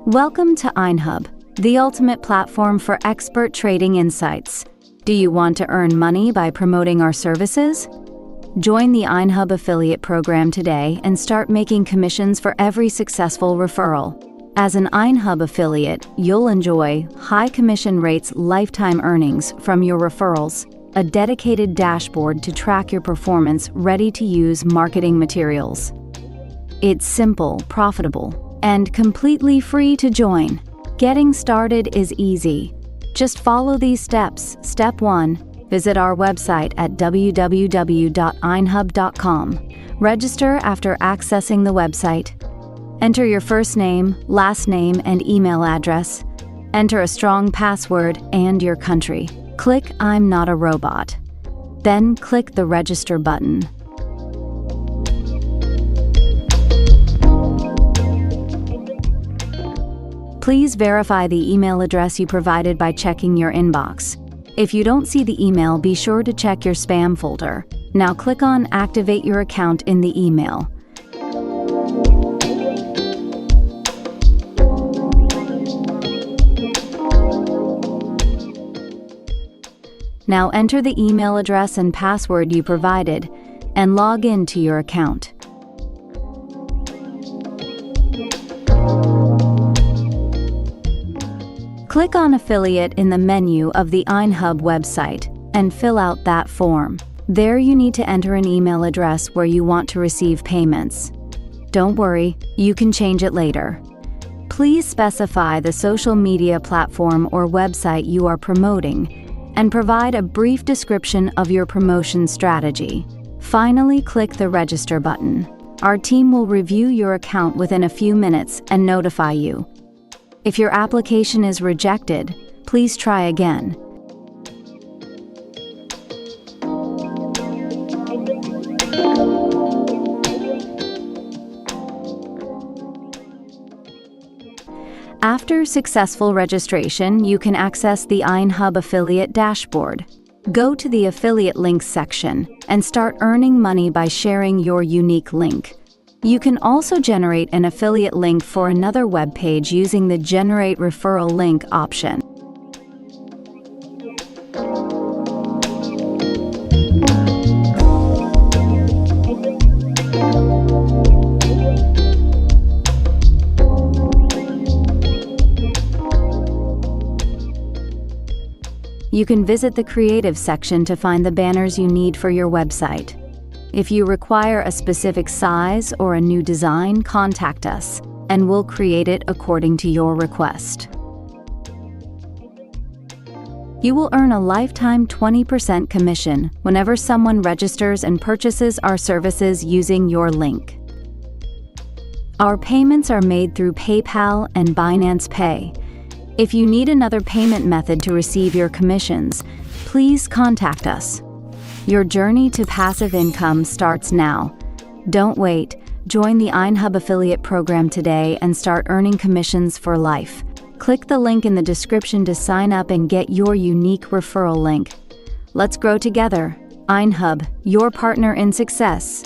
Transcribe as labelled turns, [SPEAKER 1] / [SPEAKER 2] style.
[SPEAKER 1] Welcome to INEHub, the ultimate platform for expert trading insights. Do you want to earn money by promoting our services? Join the INEHub affiliate program today and start making commissions for every successful referral. As an INEHub affiliate, you'll enjoy high commission rates, lifetime earnings from your referrals, a dedicated dashboard to track your performance, ready-to-use marketing materials. It's simple, profitable, and completely free to join. Getting started is easy. Just follow these steps. Step 1. Visit our website at www.inehub.com. Register after accessing the website. Enter your first name, last name, and email address. Enter a strong password and your country. Click I'm not a robot. Then click the register button. Please verify the email address you provided by checking your inbox. If you don't see the email, be sure to check your spam folder. Now click on Activate your account in the email. Now enter the email address and password you provided and log in to your account. Click on Affiliate in the menu of the INEHub website and fill out that form. There you need to enter an email address where you want to receive payments. Don't worry, you can change it later. Please specify the social media platform or website you are promoting and provide a brief description of your promotion strategy. Finally, click the Register button. Our team will review your account within a few minutes and notify you. If your application is rejected, please try again. After successful registration, you can access the INEHub affiliate dashboard. Go to the affiliate links section and start earning money by sharing your unique link. You can also generate an affiliate link for another web page using the Generate Referral Link option. You can visit the Creative section to find the banners you need for your website. If you require a specific size or a new design, contact us, and we'll create it according to your request. You will earn a lifetime 20% commission whenever someone registers and purchases our services using your link. Our payments are made through PayPal and Binance Pay. If you need another payment method to receive your commissions, please contact us. Your journey to passive income starts now. Don't wait. Join the INEHub affiliate program today and start earning commissions for life. Click the link in the description to sign up and get your unique referral link. Let's grow together. INEHub, your partner in success.